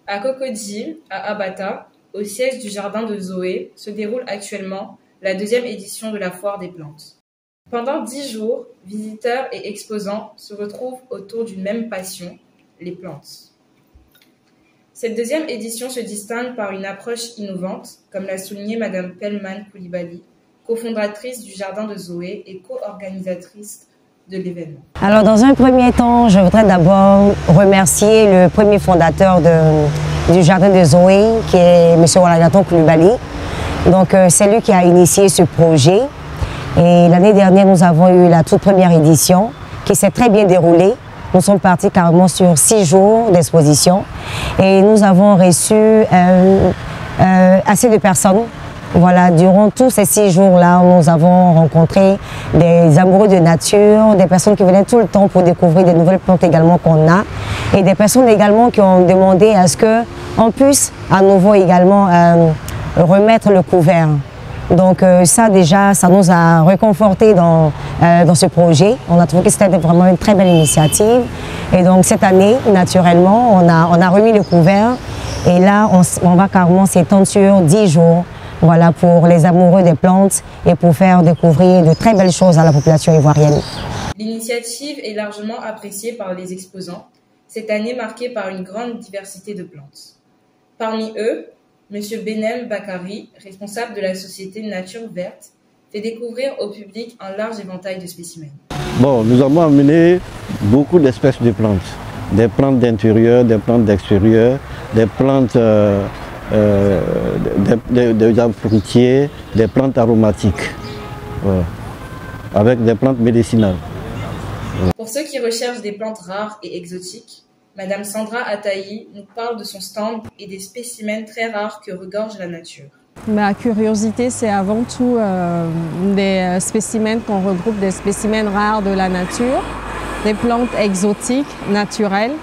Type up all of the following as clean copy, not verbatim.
À Cocody, à Abata, au siège du Jardin de Zoé, se déroule actuellement la 2e édition de la Foire des plantes. Pendant 10 jours, visiteurs et exposants se retrouvent autour d'une même passion, les plantes. Cette 2e édition se distingue par une approche innovante, comme l'a souligné Madame Pelman Koulibaly, cofondatrice du Jardin de Zoé et co-organisatrice de l'événement. Alors dans un premier temps, je voudrais d'abord remercier le premier fondateur du Jardin de Zoé, qui est M. Walagaton Koulibaly. Donc c'est lui qui a initié ce projet. Et l'année dernière, nous avons eu la toute première édition qui s'est très bien déroulée. Nous sommes partis carrément sur 6 jours d'exposition et nous avons reçu assez de personnes. Voilà, durant tous ces 6 jours-là, nous avons rencontré des amoureux de nature, des personnes qui venaient tout le temps pour découvrir des nouvelles plantes également qu'on a et des personnes également qui ont demandé à ce qu'on puisse à nouveau également remettre le couvert. Donc ça déjà, ça nous a réconforté dans ce projet. On a trouvé que c'était vraiment une très belle initiative. Et donc cette année, naturellement, on a remis le couvert. Et là, on va carrément s'étendre sur 10 jours. Voilà, pour les amoureux des plantes et pour faire découvrir de très belles choses à la population ivoirienne. L'initiative est largement appréciée par les exposants, cette année marquée par une grande diversité de plantes. Parmi eux, M. Benem Bakari, responsable de la société Nature Verte, fait découvrir au public un large éventail de spécimens. Bon, nous avons amené beaucoup d'espèces de plantes. Des plantes d'intérieur, des plantes d'extérieur, des plantes des arbres fruitiers, des plantes aromatiques, voilà, avec des plantes médicinales. Pour ceux qui recherchent des plantes rares et exotiques, Madame Sandra Ataï nous parle de son stand et des spécimens très rares que regorge la nature. Ma curiosité, c'est avant tout des spécimens qu'on regroupe, des spécimens rares de la nature, des plantes exotiques, naturelles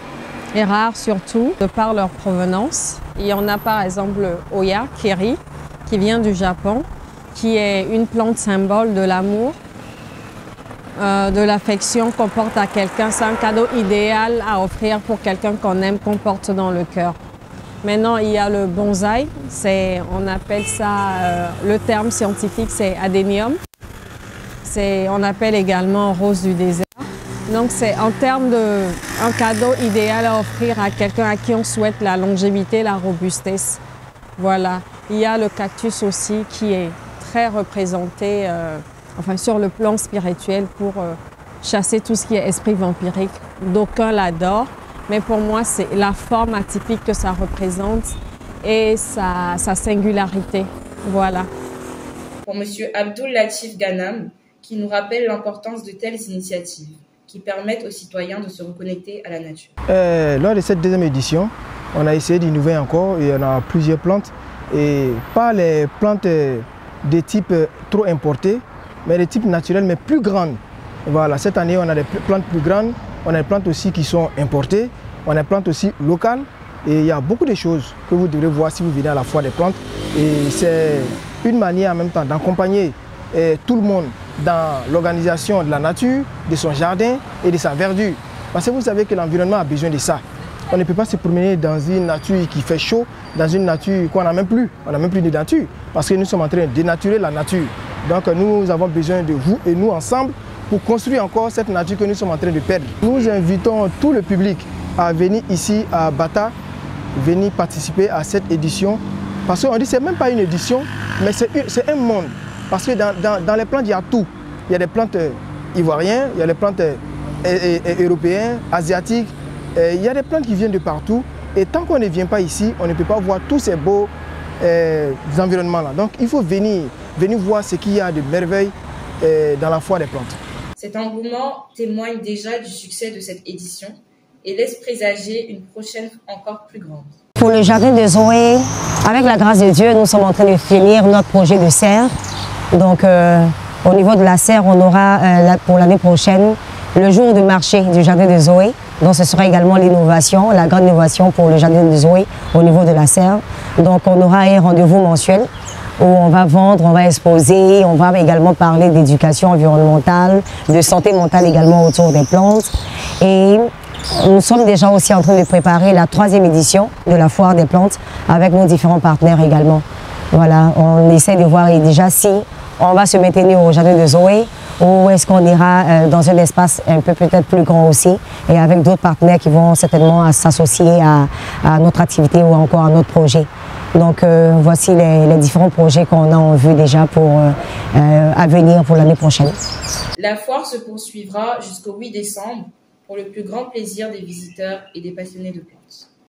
et rares surtout, de par leur provenance. Il y en a par exemple le Oya Keri, qui vient du Japon, qui est une plante symbole de l'amour, de l'affection qu'on porte à quelqu'un. C'est un cadeau idéal à offrir pour quelqu'un qu'on aime, qu'on porte dans le cœur. Maintenant, il y a le bonsaï, on appelle ça, le terme scientifique, c'est adénium. On appelle également rose du désert. Donc c'est en termes d'un cadeau idéal à offrir à quelqu'un à qui on souhaite la longévité, la robustesse. Voilà. Il y a le cactus aussi qui est très représenté sur le plan spirituel pour chasser tout ce qui est esprit vampirique. D'aucuns l'adorent, mais pour moi c'est la forme atypique que ça représente et sa singularité. Voilà. Pour M. Abdul Latif Ghanam, qui nous rappelle l'importance de telles initiatives qui permettent aux citoyens de se reconnecter à la nature. Lors de cette 2e édition, on a essayé d'innover encore et on a plusieurs plantes. Et pas les plantes de type trop importées, mais de type naturel, mais plus grandes. Voilà, cette année, on a des plantes plus grandes, on a des plantes aussi qui sont importées, on a des plantes aussi locales. Et il y a beaucoup de choses que vous devrez voir si vous venez à la Foire des plantes. Et c'est une manière en même temps d'accompagner tout le monde dans l'organisation de la nature, de son jardin et de sa verdure. Parce que vous savez que l'environnement a besoin de ça. On ne peut pas se promener dans une nature qui fait chaud, dans une nature qu'on n'a même plus. On n'a même plus de nature parce que nous sommes en train de dénaturer la nature. Donc nous avons besoin de vous et nous ensemble pour construire encore cette nature que nous sommes en train de perdre. Nous invitons tout le public à venir ici à Bata, venir participer à cette édition. Parce qu'on dit que ce n'est même pas une édition, mais c'est un monde. Parce que dans les plantes, il y a tout. Il y a des plantes ivoiriennes, il y a des plantes européennes, asiatiques. Il y a des plantes qui viennent de partout. Et tant qu'on ne vient pas ici, on ne peut pas voir tous ces beaux environnements-là. Donc il faut venir voir ce qu'il y a de merveilles dans la Foire des plantes. Cet engouement témoigne déjà du succès de cette édition et laisse présager une prochaine encore plus grande. Pour le Jardin de Zoé, avec la grâce de Dieu, nous sommes en train de finir notre projet de serre. Donc, au niveau de la serre, on aura pour l'année prochaine le jour de marché du Jardin de Zoé. Donc, ce sera également l'innovation, la grande innovation pour le Jardin de Zoé au niveau de la serre. Donc, on aura un rendez-vous mensuel où on va vendre, on va exposer, on va également parler d'éducation environnementale, de santé mentale également autour des plantes. Et Nous sommes déjà aussi en train de préparer la 3e édition de la foire des plantes avec nos différents partenaires également. Voilà, on essaie de voir déjà si on va se maintenir au jardin de Zoé ou est-ce qu'on ira dans un espace un peu peut-être plus grand aussi et avec d'autres partenaires qui vont certainement s'associer à notre activité ou encore à notre projet. Donc voici les différents projets qu'on a en vue déjà à venir pour l'année prochaine. La foire se poursuivra jusqu'au 8 décembre pour le plus grand plaisir des visiteurs et des passionnés de plantes.